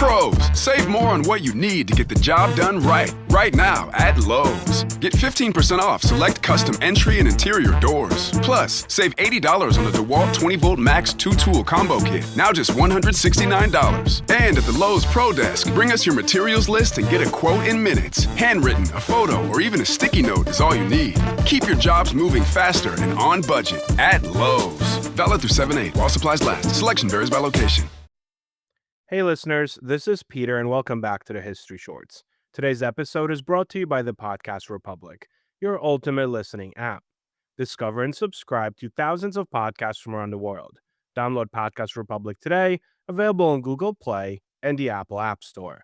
Pros, save more on what you need to get the job done right. Right now at Lowe's. Get 15% off select custom entry and interior doors. Plus, save $80 on the DeWalt 20-volt Max 2-tool combo kit. Now just $169. And at the Lowe's Pro Desk, bring us your materials list and get a quote in minutes. Handwritten, a photo, or even a sticky note is all you need. Keep your jobs moving faster and on budget at Lowe's. Valid through 7/8 while supplies last. Selection varies by location. Hey listeners, this is Peter and welcome back to the History Shorts. Today's episode is brought to you by the Podcast Republic, your ultimate listening app. Discover and subscribe to thousands of podcasts from around the world. Download Podcast Republic today, available on Google Play and the Apple App Store.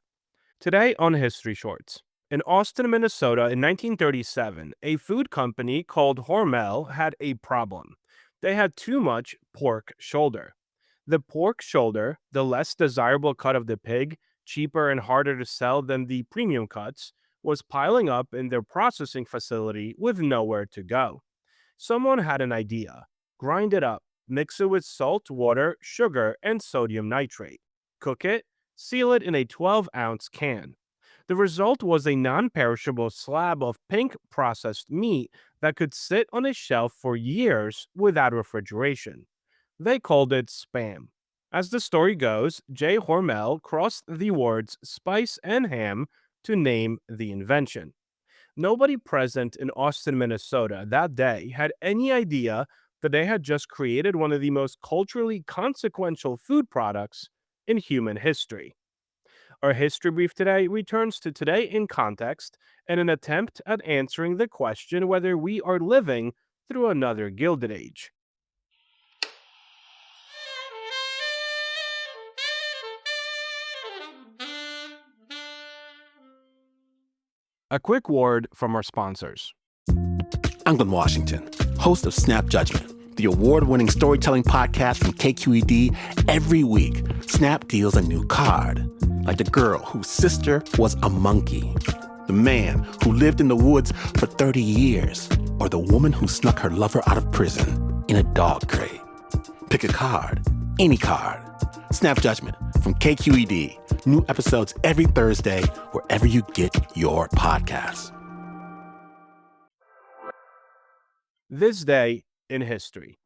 Today on History Shorts. In Austin, Minnesota in 1937, a food company called Hormel had a problem. They had too much pork shoulder. The pork shoulder, the less desirable cut of the pig, cheaper and harder to sell than the premium cuts, was piling up in their processing facility with nowhere to go. Someone had an idea. Grind it up, mix it with salt, water, sugar, and sodium nitrate. Cook it, seal it in a 12-ounce can. The result was a non-perishable slab of pink processed meat that could sit on a shelf for years without refrigeration. They called it Spam. As the story goes, J. Hormel crossed the words spice and ham to name the invention. Nobody present in Austin, Minnesota that day had any idea that they had just created one of the most culturally consequential food products in human history. Our history brief today returns to today in context and an attempt at answering the question whether we are living through another Gilded Age. A quick word from our sponsors. I'm Glenn Washington, host of Snap Judgment, the award-winning storytelling podcast from KQED. Every week, Snap deals a new card, like the girl whose sister was a monkey, the man who lived in the woods for 30 years, or the woman who snuck her lover out of prison in a dog crate. Pick a card, any card. Snap Judgment from KQED. New episodes every Thursday, wherever you get your podcasts. This day in history.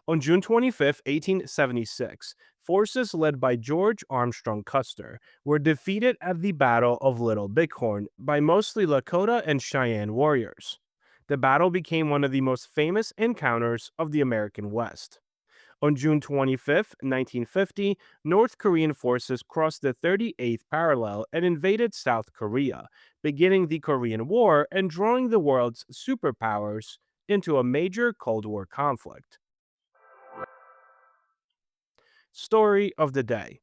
On June 25, 1876, forces led by George Armstrong Custer were defeated at the Battle of Little Bighorn by mostly Lakota and Cheyenne warriors. The battle became one of the most famous encounters of the American West. On June 25, 1950, North Korean forces crossed the 38th parallel and invaded South Korea, beginning the Korean War and drawing the world's superpowers into a major Cold War conflict. Story of the day.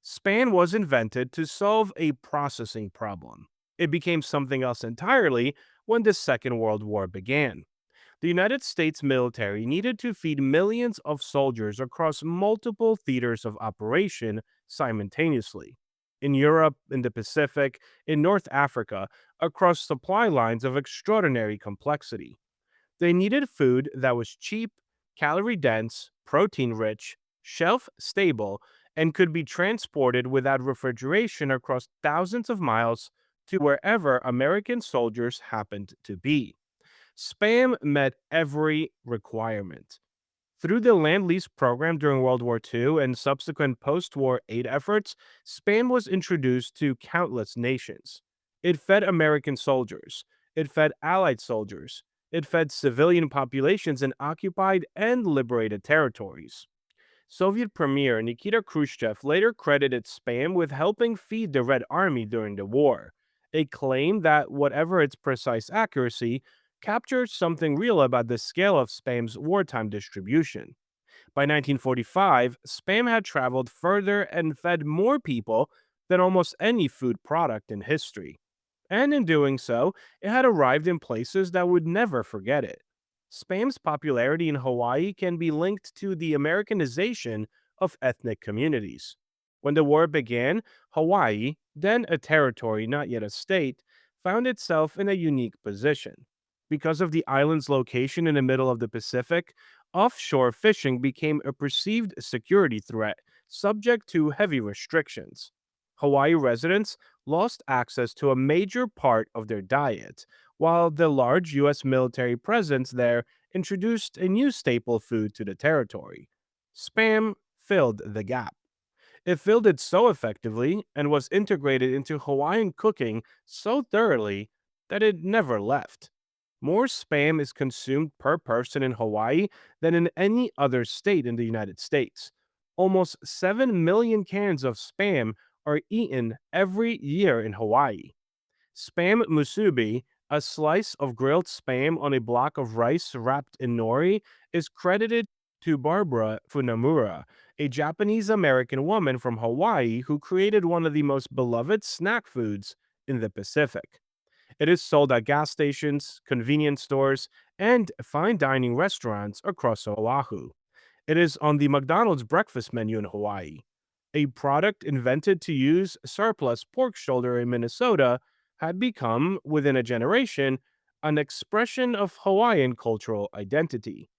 Spam was invented to solve a processing problem. It became something else entirely when the Second World War began. The United States military needed to feed millions of soldiers across multiple theaters of operation simultaneously. In Europe, in the Pacific, in North Africa, across supply lines of extraordinary complexity. They needed food that was cheap, calorie-dense, protein-rich, shelf-stable, and could be transported without refrigeration across thousands of miles to wherever American soldiers happened to be. Spam met every requirement. Through the Land-Lease program during World War II and subsequent post-war aid efforts, Spam was introduced to countless nations. It fed American soldiers. It fed Allied soldiers. It fed civilian populations in occupied and liberated territories. Soviet Premier Nikita Khrushchev later credited Spam with helping feed the Red Army during the war, a claim that, whatever its precise accuracy, captures something real about the scale of Spam's wartime distribution. By 1945, Spam had traveled further and fed more people than almost any food product in history. And in doing so, it had arrived in places that would never forget it. Spam's popularity in Hawaii can be linked to the Americanization of ethnic communities. When the war began, Hawaii, then a territory, not yet a state, found itself in a unique position. Because of the island's location in the middle of the Pacific, offshore fishing became a perceived security threat, subject to heavy restrictions. Hawaii residents lost access to a major part of their diet, while the large U.S. military presence there introduced a new staple food to the territory. Spam filled the gap. It filled it so effectively and was integrated into Hawaiian cooking so thoroughly that it never left. More spam is consumed per person in Hawaii than in any other state in the United States. Almost 7 million cans of spam are eaten every year in Hawaii. Spam musubi, a slice of grilled spam on a block of rice wrapped in nori, is credited to Barbara Funamura, a Japanese American woman from Hawaii who created one of the most beloved snack foods in the Pacific. It is sold at gas stations, convenience stores, and fine dining restaurants across Oahu. It is on the McDonald's breakfast menu in Hawaii. A product invented to use surplus pork shoulder in Minnesota had become, within a generation, an expression of Hawaiian cultural identity.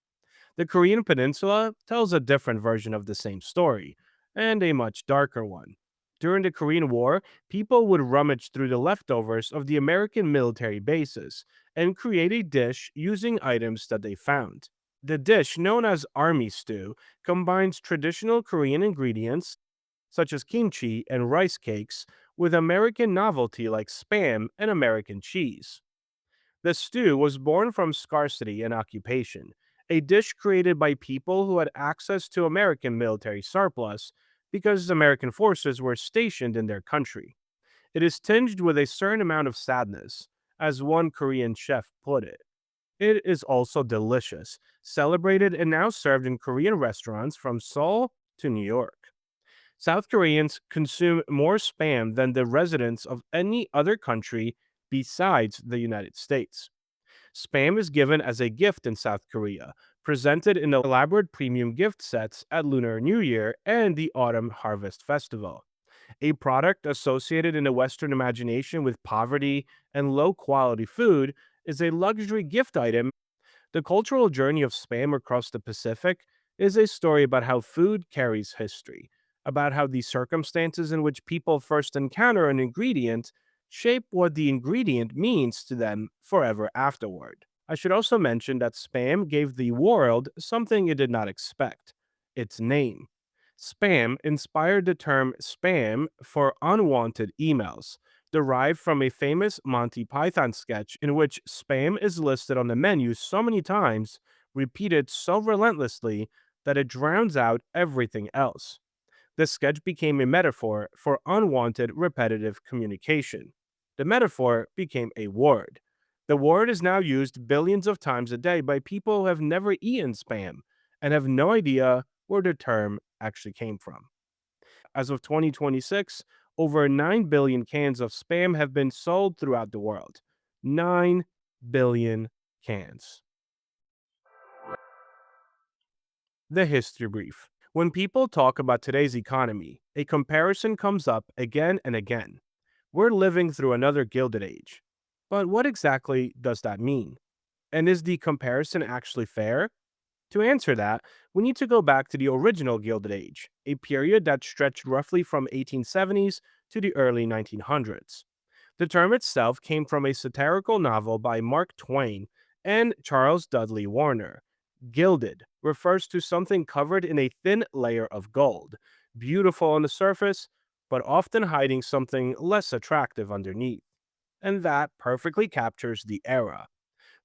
The Korean Peninsula tells a different version of the same story, and a much darker one. During the Korean War, people would rummage through the leftovers of the American military bases and create a dish using items that they found. The dish, known as army stew, combines traditional Korean ingredients such as kimchi and rice cakes with American novelty like spam and American cheese. The stew was born from scarcity and occupation, a dish created by people who had access to American military surplus because American forces were stationed in their country. It is tinged with a certain amount of sadness, as one Korean chef put it. It is also delicious, celebrated and now served in Korean restaurants from Seoul to New York. South Koreans consume more spam than the residents of any other country besides the United States. Spam is given as a gift in South Korea, presented in elaborate premium gift sets at Lunar New Year and the Autumn Harvest Festival. A product associated in the Western imagination with poverty and low quality food is a luxury gift item. The cultural journey of Spam across the Pacific is a story about how food carries history, about how the circumstances in which people first encounter an ingredient shape what the ingredient means to them forever afterward. I should also mention that Spam gave the world something it did not expect: its name. Spam inspired the term spam for unwanted emails, derived from a famous Monty Python sketch in which spam is listed on the menu so many times, repeated so relentlessly, that it drowns out everything else. The sketch became a metaphor for unwanted repetitive communication. The metaphor became a word. The word is now used billions of times a day by people who have never eaten spam and have no idea where the term actually came from. As of 2026, over 9 billion cans of spam have been sold throughout the world. 9 billion cans. The history brief. When people talk about today's economy, a comparison comes up again and again. We're living through another Gilded Age. But what exactly does that mean? And is the comparison actually fair? To answer that, we need to go back to the original Gilded Age, a period that stretched roughly from 1870s to the early 1900s. The term itself came from a satirical novel by Mark Twain and Charles Dudley Warner. Gilded refers to something covered in a thin layer of gold, beautiful on the surface, but often hiding something less attractive underneath. And that perfectly captures the era.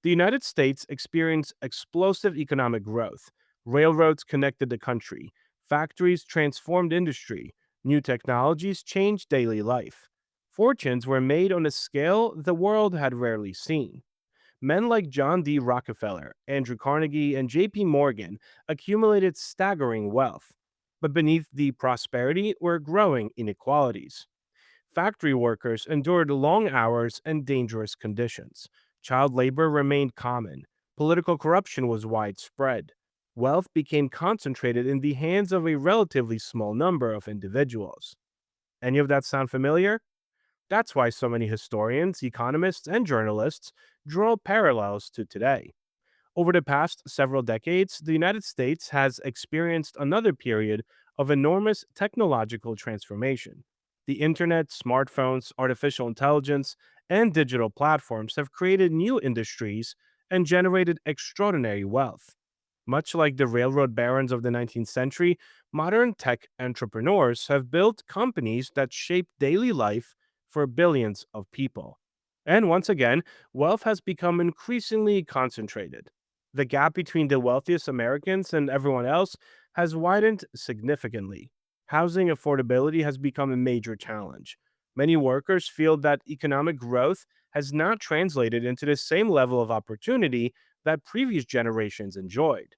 The United States experienced explosive economic growth. Railroads connected the country, factories transformed industry, new technologies changed daily life. Fortunes were made on a scale the world had rarely seen. Men like John D. Rockefeller, Andrew Carnegie, and J.P. Morgan accumulated staggering wealth. But beneath the prosperity were growing inequalities. Factory workers endured long hours and dangerous conditions. Child labor remained common. Political corruption was widespread. Wealth became concentrated in the hands of a relatively small number of individuals. Any of that sound familiar? That's why so many historians, economists, and journalists draw parallels to today. Over the past several decades, the United States has experienced another period of enormous technological transformation. The internet, smartphones, artificial intelligence, and digital platforms have created new industries and generated extraordinary wealth. Much like the railroad barons of the 19th century, modern tech entrepreneurs have built companies that shape daily life for billions of people. And once again, wealth has become increasingly concentrated. The gap between the wealthiest Americans and everyone else has widened significantly. Housing affordability has become a major challenge. Many workers feel that economic growth has not translated into the same level of opportunity that previous generations enjoyed.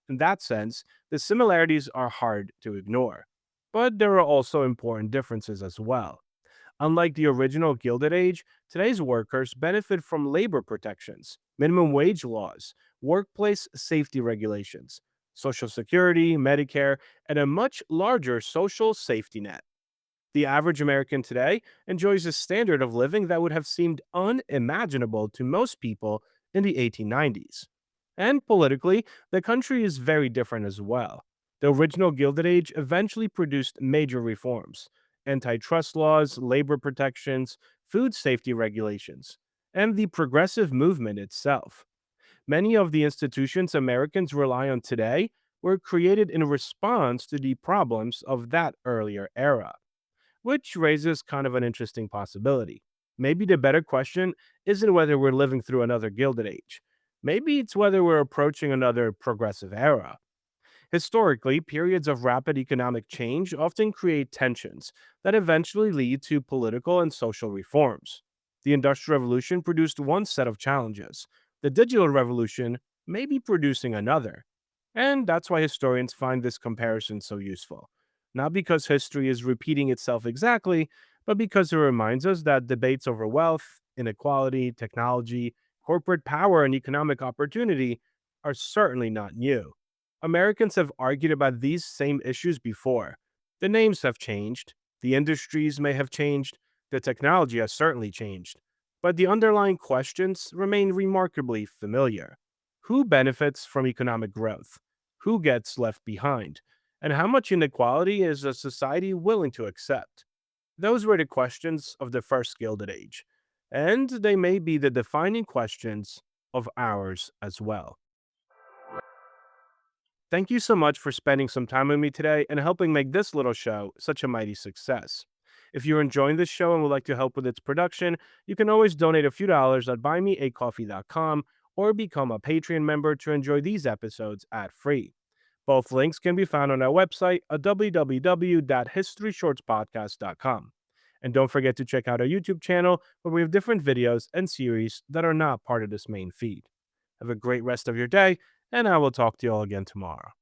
In that sense, the similarities are hard to ignore. But there are also important differences as well. Unlike the original Gilded Age, today's workers benefit from labor protections, minimum wage laws, workplace safety regulations, Social Security, Medicare, and a much larger social safety net. The average American today enjoys a standard of living that would have seemed unimaginable to most people in the 1890s. And politically, the country is very different as well. The original Gilded Age eventually produced major reforms: antitrust laws, labor protections, food safety regulations, and the progressive movement itself. Many of the institutions Americans rely on today were created in response to the problems of that earlier era, which raises kind of an interesting possibility. Maybe the better question isn't whether we're living through another Gilded Age. Maybe it's whether we're approaching another progressive era. Historically, periods of rapid economic change often create tensions that eventually lead to political and social reforms. The Industrial Revolution produced one set of challenges. The Digital Revolution may be producing another. And that's why historians find this comparison so useful. Not because history is repeating itself exactly, but because it reminds us that debates over wealth, inequality, technology, corporate power, and economic opportunity are certainly not new. Americans have argued about these same issues before. The names have changed, the industries may have changed, the technology has certainly changed, but the underlying questions remain remarkably familiar. Who benefits from economic growth? Who gets left behind? And how much inequality is a society willing to accept? Those were the questions of the first Gilded Age, and they may be the defining questions of ours as well. Thank you so much for spending some time with me today and helping make this little show such a mighty success. If you're enjoying this show and would like to help with its production, you can always donate a few dollars at buymeacoffee.com or become a Patreon member to enjoy these episodes ad-free. Both links can be found on our website at www.historyshortspodcast.com. And don't forget to check out our YouTube channel where we have different videos and series that are not part of this main feed. Have a great rest of your day, and I will talk to you all again tomorrow.